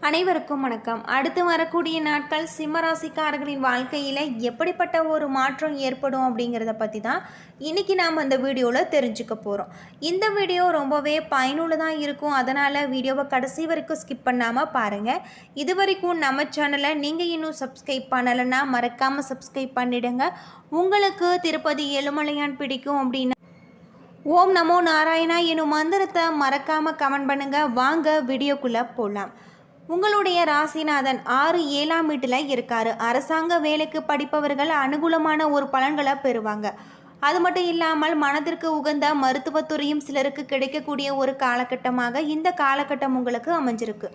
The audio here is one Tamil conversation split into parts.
அனைவருக்கும் வணக்கம். அடுத்து வரக்கூடிய நாட்கள் சிம்மராசிக்காரர்களின் வாழ்க்கையில் எப்படிப்பட்ட ஒரு மாற்றம் ஏற்படும் அப்படிங்கிறத பற்றி தான் இன்றைக்கி நாம் அந்த வீடியோவில் தெரிஞ்சுக்க போகிறோம். இந்த வீடியோ ரொம்பவே பயனுள்ளதாக இருக்கும். அதனால் வீடியோவை கடைசி வரைக்கும் ஸ்கிப் பண்ணாமல் பாருங்கள். இது வரைக்கும் நம்ம சேனலை நீங்கள் இன்னும் சப்ஸ்கிரைப் பண்ணலைன்னா மறக்காமல் சப்ஸ்கிரைப் பண்ணிவிடுங்க. உங்களுக்கு திருப்பதி ஏழுமலையான் பிடிக்கும் அப்படின்னா ஓம் நமோ நாராயணா எனும் மந்திரத்தை மறக்காமல் கமெண்ட் பண்ணுங்கள். வாங்க வீடியோக்குள்ளே போகலாம். உங்களுடைய ராசிநாதன் 6-7ஆம் வீட்டில் இருக்கார். அரசாங்க வேலைக்கு படிப்பவர்கள் அனுகூலமான ஒரு பலன்களை பெறுவாங்க. அது மட்டும் இல்லாமல் மனதிற்கு உகந்த மருத்துவத்துறையும் சிலருக்கு கிடைக்கக்கூடிய ஒரு காலகட்டமாக இந்த காலகட்டம் உங்களுக்கு அமைஞ்சிருக்கு.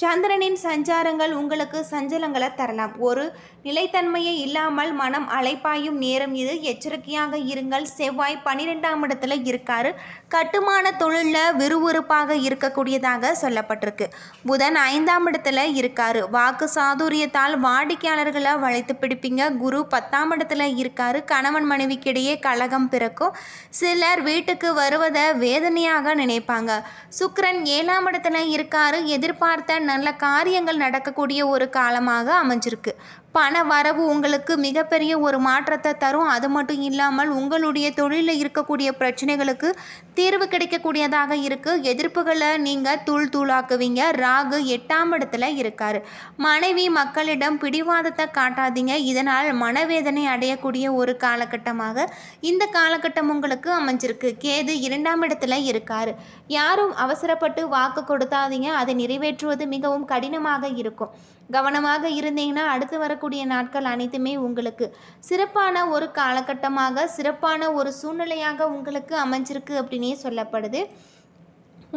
சந்திரனின் சஞ்சாரங்கள் உங்களுக்கு சஞ்சலங்களை தரலாம். ஒரு நிலைத்தன்மையை இல்லாமல் மனம் அலைப்பாயும் நேரம் இது. எச்சரிக்கையாக இருங்கள். செவ்வாய் 12ஆம் இடத்துல இருக்காரு. கட்டுமான தொழிலில் விறுவிறுப்பாக இருக்கக்கூடியதாக சொல்லப்பட்டிருக்கு. புதன் 5ஆம் இடத்துல இருக்காரு. வாக்கு சாதுரியத்தால் வாடிக்கையாளர்களை வளைத்து பிடிப்பீங்க. குரு 10ஆம் இடத்துல இருக்காரு. கணவன் மனைவிக்கிடையே கலகம் பிறக்கும். சிலர் வீட்டுக்கு வருவதை வேதனையாக நினைப்பாங்க. சுக்கிரன் 7ஆம் இடத்துல இருக்காரு. எதிர்பார்த்த நல்ல காரியங்கள் நடக்கக்கூடிய ஒரு காலமாக அமைஞ்சிருக்கு. பண வரவு உங்களுக்கு மிகப்பெரிய ஒரு மாற்றத்தை தரும். அது மட்டும் இல்லாமல் உங்களுடைய தொழிலில் இருக்கக்கூடிய பிரச்சனைகளுக்கு தீர்வு கிடைக்கக்கூடியதாக இருக்குது. எதிர்ப்புகளை நீங்கள் தூளாக்குவீங்க. ராகு 8ஆம் இடத்துல இருக்கார். மனைவி மக்களிடம் பிடிவாதத்தை காட்டாதீங்க. இதனால் மனவேதனை அடையக்கூடிய ஒரு காலகட்டமாக இந்த காலகட்டம் உங்களுக்கு அமைஞ்சிருக்கு. கேது 2ஆம் இடத்துல இருக்கார். யாரும் அவசரப்பட்டு வாக்கு கொடுத்தாதீங்க. அதை நிறைவேற்றுவது மிகவும் கடினமாக இருக்கும். கவனமாக இருந்தீங்கன்னா அடுத்து வரக்கூடிய நாட்கள் அனைத்துமே உங்களுக்கு சிறப்பான ஒரு காலகட்டமாக, சிறப்பான ஒரு சூழ்நிலையாக உங்களுக்கு அமைஞ்சிருக்கு அப்படின்னே சொல்லப்படுது.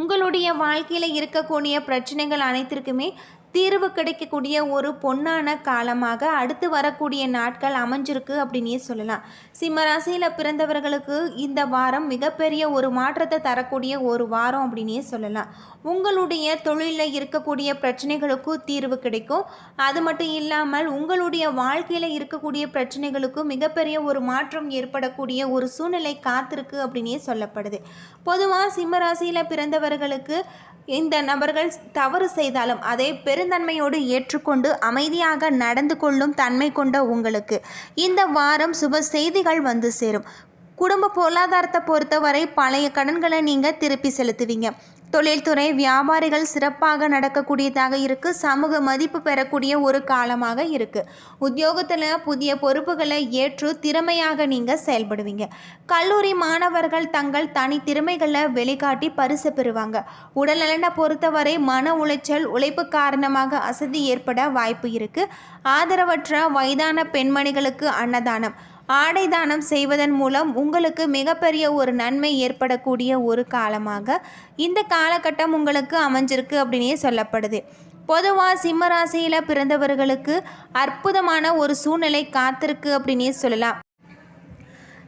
உங்களுடைய வாழ்க்கையில் இருக்கக்கூடிய பிரச்சனைகள் அனைத்திற்குமே தீர்வு கிடைக்கக்கூடிய ஒரு பொன்னான காலமாக அடுத்து வரக்கூடிய நாட்கள் அமைஞ்சிருக்கு அப்படின்னே சொல்லலாம். சிம்மராசியில் பிறந்தவர்களுக்கு இந்த வாரம் மிகப்பெரிய ஒரு மாற்றத்தை தரக்கூடிய ஒரு வாரம் அப்படின்னே சொல்லலாம். உங்களுடைய தொழிலில் இருக்கக்கூடிய பிரச்சனைகளுக்கும் தீர்வு கிடைக்கும். அது மட்டும் இல்லாமல் உங்களுடைய வாழ்க்கையில் இருக்கக்கூடிய பிரச்சனைகளுக்கும் மிகப்பெரிய ஒரு மாற்றம் ஏற்படக்கூடிய ஒரு சூழ்நிலை காத்திருக்கு அப்படின்னே சொல்லப்படுது. பொதுவாக சிம்மராசியில் பிறந்தவர்களுக்கு இந்த நபர்கள் தவறு செய்தாலும் அதை பெருந்தன்மையோடு ஏற்றுக்கொண்டு அமைதியாக நடந்து கொள்ளும் தன்மை கொண்ட உங்களுக்கு இந்த வாரம் சுப செய்திகள் வந்து சேரும். குடும்ப பொருளாதாரத்தை பொறுத்தவரை பழைய கடன்களை நீங்கள் திருப்பி செலுத்துவீங்க. தொழில்துறை வியாபாரிகள் சிறப்பாக நடக்கக்கூடியதாக இருக்குது. சமூக மதிப்பு பெறக்கூடிய ஒரு காலமாக இருக்குது. உத்தியோகத்தில் புதிய பொறுப்புகளை ஏற்று திறமையாக நீங்கள் செயல்படுவீங்க. கல்லூரி மாணவர்கள் தங்கள் தனி திறமைகளை வெளிக்காட்டி பரிசு பெறுவாங்க. உடல்நலனை பொறுத்தவரை மன உளைச்சல், உழைப்பு காரணமாக அசதி ஏற்பட வாய்ப்பு இருக்குது. ஆதரவற்ற வயதான பெண்மணிகளுக்கு அன்னதானம், ஆடை தானம் செய்வதன் மூலம் உங்களுக்கு மிகப்பெரிய ஒரு நன்மை ஏற்படக்கூடிய ஒரு காலமாக இந்த காலகட்டம் உங்களுக்கு அமைஞ்சிருக்கு அப்படின்னே சொல்லப்படுது. பொதுவாக சிம்மராசியில் பிறந்தவர்களுக்கு அற்புதமான ஒரு சூழ்நிலை காத்திருக்கு அப்படின்னே சொல்லலாம்.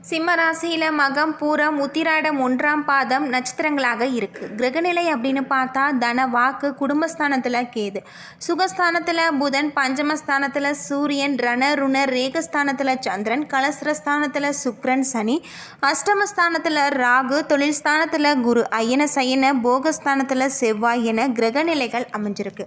சிம்மராசியில் மகம், பூரம், உத்திராடம் 1ஆம் பாதம் நட்சத்திரங்களாக இருக்குது. கிரகநிலை அப்படின்னு பார்த்தா தன, வாக்கு, குடும்பஸ்தானத்தில் கேது, சுகஸ்தானத்தில் புதன், பஞ்சமஸ்தானத்தில் சூரியன், ரண ருண ரேகஸ்தானத்தில் சந்திரன், கலசரஸ்தானத்தில் சுக்கிரன், சனி, அஷ்டமஸ்தானத்தில் ராகு, தொழில் ஸ்தானத்தில் குரு, அயன சயன போகஸ்தானத்தில் செவ்வாய் என கிரகநிலைகள் அமைஞ்சிருக்கு.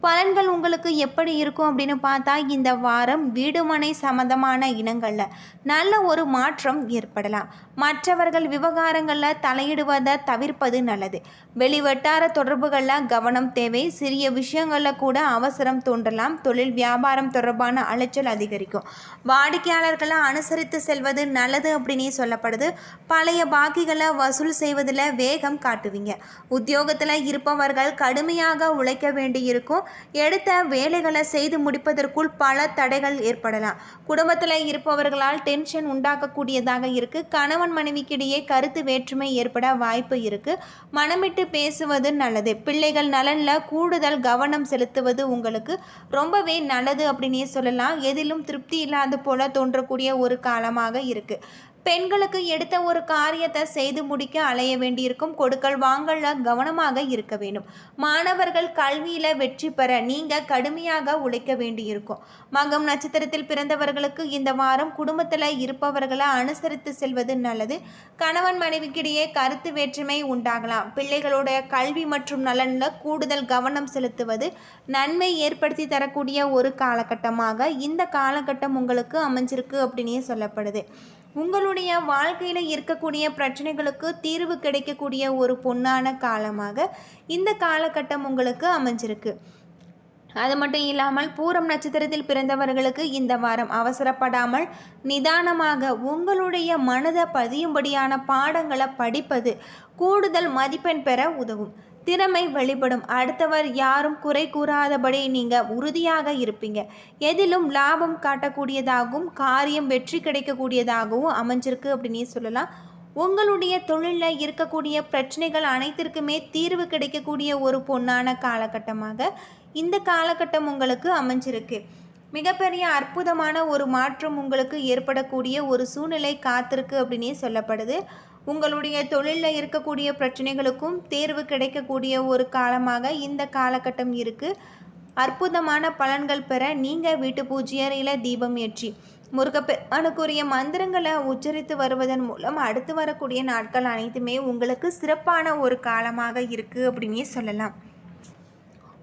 பலன்கள் உங்களுக்கு எப்படி இருக்கும் அப்படின்னு பார்த்தா இந்த வாரம் வீடு மனை சம்பந்தமான இனங்களில் நல்ல ஒரு மாற்றம் ஏற்படலாம். மற்றவர்கள் விவகாரங்களில் தலையிடுவதை தவிர்ப்பது நல்லது. வெளிவட்டார தொடர்புகளில் கவனம் தேவை. சிறிய விஷயங்களில் கூட அவசரம் தோன்றலாம். தொழில் வியாபாரம் தொடர்பான அலைச்சல் அதிகரிக்கும். வாடிக்கையாளர்களை அனுசரித்து செல்வது நல்லது அப்படின்னே சொல்லப்படுது. பழைய பாக்கிகளை வசூல் செய்வதில் வேகம் காட்டுவீங்க. உத்தியோகத்தில் இருப்பவர்கள் கடுமையாக உழைக்க வேண்டியிருக்கும். எடுத்த வேலைகளை செய்து முடிப்பதற்குள் பல தடைகள் ஏற்படலாம். குடும்பத்தில் இருப்பவர்களால் டென்ஷன் உண்டாக்கக்கூடியதாக இருக்குது. கணவன் மனைவிக்கிடையே கருத்து வேற்றுமை ஏற்பட வாய்ப்பு இருக்குது. மனமிட்டு பேசுவது நல்லது. பிள்ளைகள் நலனில் கூடுதல் கவனம் செலுத்துவது உங்களுக்கு ரொம்பவே நல்லது அப்படின்னே சொல்லலாம். எதிலும் திருப்தி இல்லாத போல தோன்றக்கூடிய ஒரு காலமாக இருக்குது. பெண்களுக்கு எடுத்த ஒரு காரியத்தை செய்து முடிக்க அலைய வேண்டியிருக்கும். கொடுக்கல் வாங்கல கவனமாக இருக்க வேண்டும். மாணவர்கள் கல்வியில் வெற்றி பெற நீங்கள் கடுமையாக உழைக்க வேண்டியிருக்கும். மகம் நட்சத்திரத்தில் பிறந்தவர்களுக்கு இந்த வாரம் குடும்பத்தில் இருப்பவர்களை அனுசரித்து செல்வது நல்லது. கணவன் மனைவிக்கிடையே கருத்து வேற்றுமை உண்டாகலாம். பிள்ளைகளுடைய கல்வி மற்றும் நலனில் கூடுதல் கவனம் செலுத்துவது நன்மை ஏற்படுத்தி தரக்கூடிய ஒரு காலகட்டமாக இந்த காலகட்டம் உங்களுக்கு அமைஞ்சிருக்கு அப்படின்னே சொல்லப்படுது. உங்களுடைய வாழ்க்கையில் இருக்கக்கூடிய பிரச்சனைகளுக்கு தீர்வு கிடைக்கக்கூடிய ஒரு பொன்னான காலமாக இந்த காலகட்டம் உங்களுக்கு அமைஞ்சிருக்கு. அது மட்டும் இல்லாமல் பூரம் நட்சத்திரத்தில் பிறந்தவர்களுக்கு இந்த வாரம் அவசரப்படாமல் நிதானமாக உங்களுடைய மனதை பதியும்படியான பாடங்களை படிப்பது கூடுதல் மதிப்பெண் பெற உதவும். திறமை வெளிப்படும். அடுத்தவர் யாரும் குறை கூறாதபடி நீங்கள் உறுதியாக இருப்பீங்க. எதிலும் லாபம் காட்டக்கூடியதாகவும் காரியம் வெற்றி கிடைக்கக்கூடியதாகவும் அமைஞ்சிருக்கு அப்படின்னே சொல்லலாம். உங்களுடைய தொழிலில் இருக்கக்கூடிய பிரச்சனைகள் அனைத்திற்குமே தீர்வு கிடைக்கக்கூடிய ஒரு பொன்னான காலகட்டமாக இந்த காலகட்டம் உங்களுக்கு அமைஞ்சிருக்கு. மிகப்பெரிய அற்புதமான ஒரு மாற்றம் உங்களுக்கு ஏற்படக்கூடிய ஒரு சூழ்நிலை காத்திருக்கு அப்படின்னே சொல்லப்படுது. உங்களுடைய தொழிலில் இருக்கக்கூடிய பிரச்சனைகளுக்கும் தேர்வு கிடைக்கக்கூடிய ஒரு காலமாக இந்த காலகட்டம் இருக்குது. அற்புதமான பலன்கள் பெற நீங்கள் வீட்டு பூஜை அறையில் தீபம் ஏற்றி முருகப்பெருமானுக்குரிய மந்திரங்களை உச்சரித்து வருவதன் மூலம் அடுத்து வரக்கூடிய நாட்கள் அனைத்துமே உங்களுக்கு சிறப்பான ஒரு காலமாக இருக்குது அப்படின்னே சொல்லலாம்.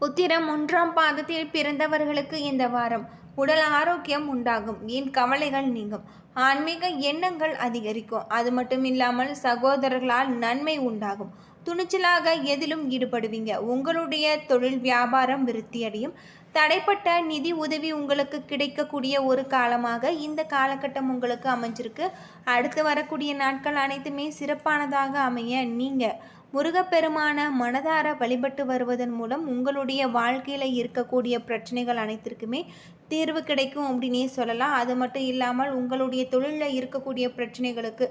உத்திரம் 1ஆம் பாதத்தில் பிறந்தவர்களுக்கு இந்த வாரம் உடல் ஆரோக்கியம் உண்டாகும். ஏன் கவலைகள் நீங்கும். ஆன்மீக எண்ணங்கள் அதிகரிக்கும். அது மட்டும் இல்லாமல் சகோதரர்களால் நன்மை உண்டாகும். துணிச்சலாக எதிலும் ஈடுபடுவீங்க. உங்களுடைய தொழில் வியாபாரம் விருத்தியடையும். தடைப்பட்ட நிதி உதவி உங்களுக்கு கிடைக்கக்கூடிய ஒரு காலமாக இந்த காலகட்டம் உங்களுக்கு அமைஞ்சிருக்கு. அடுத்து வரக்கூடிய நாட்கள் அனைத்துமே சிறப்பானதாக அமைய நீங்கள் முருகப்பெருமான மனதார வழிபட்டு வருவதன் மூலம் உங்களுடைய வாழ்க்கையில் இருக்கக்கூடிய பிரச்சனைகள் அனைத்திற்குமே தீர்வு கிடைக்கும் அப்படின்னே சொல்லலாம். அது மட்டும் இல்லாமல் உங்களுடைய தொழிலில் இருக்கக்கூடிய பிரச்சனைகளுக்கு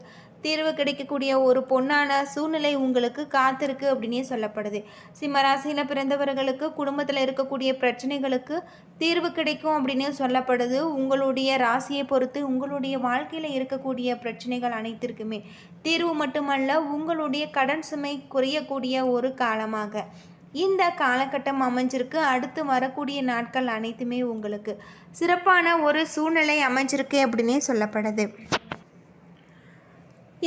தீர்வு கிடைக்கக்கூடிய ஒரு பொன்னான சூழ்நிலை உங்களுக்கு காத்திருக்கு அப்படின்னே சொல்லப்படுது. சிம்மராசியில் பிறந்தவர்களுக்கு குடும்பத்தில் இருக்கக்கூடிய பிரச்சனைகளுக்கு தீர்வு கிடைக்கும் அப்படின்னு சொல்லப்படுது. உங்களுடைய ராசியை பொறுத்து உங்களுடைய வாழ்க்கையில் இருக்கக்கூடிய பிரச்சனைகள் அனைத்திற்குமே தீர்வு மட்டுமல்ல, உங்களுடைய கடன் சுமை குறையக்கூடிய ஒரு காலமாக இந்த காலகட்டம் அமைஞ்சிருக்கு. அடுத்து வரக்கூடிய நாட்கள் அனைத்துமே உங்களுக்கு சிறப்பான ஒரு சூழ்நிலை அமைஞ்சிருக்கு அப்படின்னே சொல்லப்படுது.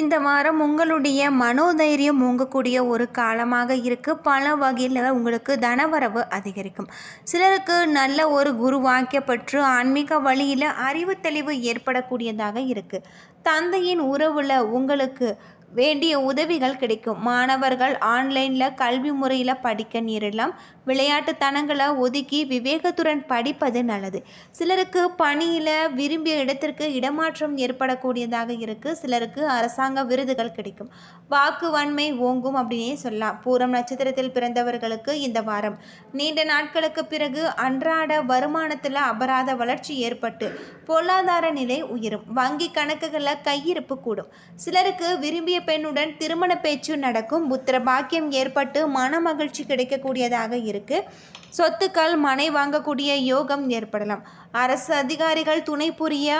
இந்த வாரம் உங்களுடைய மனோதைரியம் ஓங்கக்கூடிய ஒரு காலமாக இருக்குது. பல வகையில் உங்களுக்கு தனவரவு அதிகரிக்கும். சிலருக்கு நல்ல ஒரு குரு வாக்கியப்பற்று ஆன்மீக வழியில் அறிவு தெளிவு ஏற்படக்கூடியதாக இருக்குது. தந்தையின் உறவில் உங்களுக்கு வேண்டிய உதவிகள் கிடைக்கும். மாணவர்கள் ஆன்லைனில் கல்வி முறையில் படிக்க நேரிடலாம். விளையாட்டுத்தனங்களை ஒதுக்கி விவேகத்துடன் படிப்பது நல்லது. சிலருக்கு பணியில் விரும்பிய இடத்திற்கு இடமாற்றம் ஏற்படக்கூடியதாக இருக்குது. சிலருக்கு அரசாங்க விருதுகள் கிடைக்கும். வாக்கு வன்மை ஓங்கும் அப்படின்னே சொல்லலாம். பூரம் நட்சத்திரத்தில் பிறந்தவர்களுக்கு இந்த வாரம் நீண்ட நாட்களுக்கு பிறகு அன்றாட வருமானத்தில் அபராத வளர்ச்சி ஏற்பட்டு பொருளாதார நிலை உயரும். வங்கி கணக்குகளில் கையிருப்பு கூடும். சிலருக்கு விரும்பிய பெண்ணுடன் திருமண பேச்சு நடக்கும். புத்திர பாக்கியம் ஏற்பட்டு மன மகிழ்ச்சி கிடைக்கக்கூடியதாக இருக்கு. சொத்துக்கள் மனை வாங்கக்கூடிய யோகம் ஏற்படலாம். அரசு அதிகாரிகள் துணை புரிய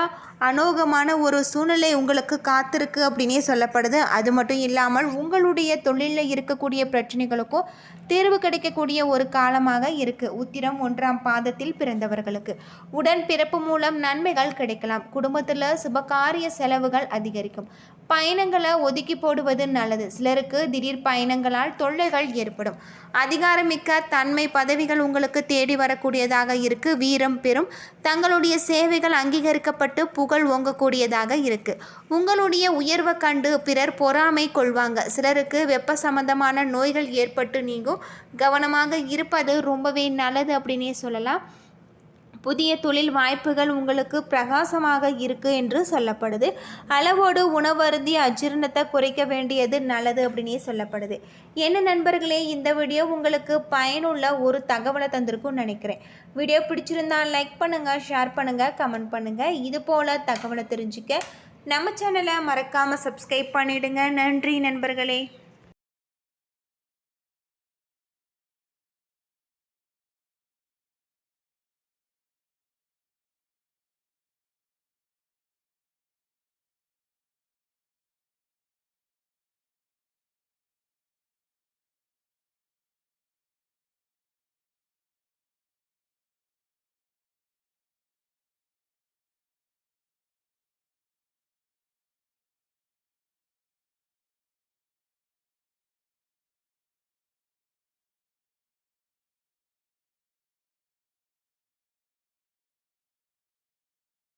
அனோகமான ஒரு சூழ்நிலை உங்களுக்கு காத்திருக்கு அப்படின்னே சொல்லப்படுது. அது மட்டும் இல்லாமல் உங்களுடைய தொழிலில் இருக்கக்கூடிய பிரச்சனைகளுக்கும் தீர்வு கிடைக்கக்கூடிய ஒரு காலமாக இருக்குது. உத்திரம் 1ஆம் பாதத்தில் பிறந்தவர்களுக்கு உடன் பிறப்பு மூலம் நன்மைகள் கிடைக்கலாம். குடும்பத்தில் சுபகாரிய செலவுகள் அதிகரிக்கும். பயணங்களை ஒதுக்கி போடுவது நல்லது. சிலருக்கு திடீர் பயணங்களால் தொல்லைகள் ஏற்படும். அதிகாரமிக்க தன்மை பதவிகள் உங்களுக்கு தேடி வரக்கூடியதாக இருக்கு. வீரம் பெறும். தங்களுடைய சேவைகள் அங்கீகரிக்கப்பட்டு புகழ் ஓங்கக்கூடியதாக இருக்கு. உங்களுடைய உயர்வை கண்டு பிறர் பொறாமை கொள்வாங்க. சிலருக்கு வெப்ப சம்பந்தமான நோய்கள் ஏற்பட்டு நீங்கும். கவனமாக இருப்பது ரொம்பவே நல்லது அப்படின்னே சொல்லலாம். புதிய தொழில் வாய்ப்புகள் உங்களுக்கு பிரகாசமாக இருக்குது என்று சொல்லப்படுது. அளவோடு உணவருந்தி அஜீரணத்தை குறைக்க வேண்டியது நல்லது அப்படின்னே சொல்லப்படுது. என்ன நண்பர்களே, இந்த வீடியோ உங்களுக்கு பயனுள்ள ஒரு தகவலை தந்திருக்கும்னு நினைக்கிறேன். வீடியோ பிடிச்சிருந்தால் லைக் பண்ணுங்கள், ஷேர் பண்ணுங்கள், கமெண்ட் பண்ணுங்கள். இது போல் தகவலை தெரிஞ்சுக்க நம்ம சேனலை மறக்காமல் சப்ஸ்கிரைப் பண்ணிவிடுங்க. நன்றி நண்பர்களே.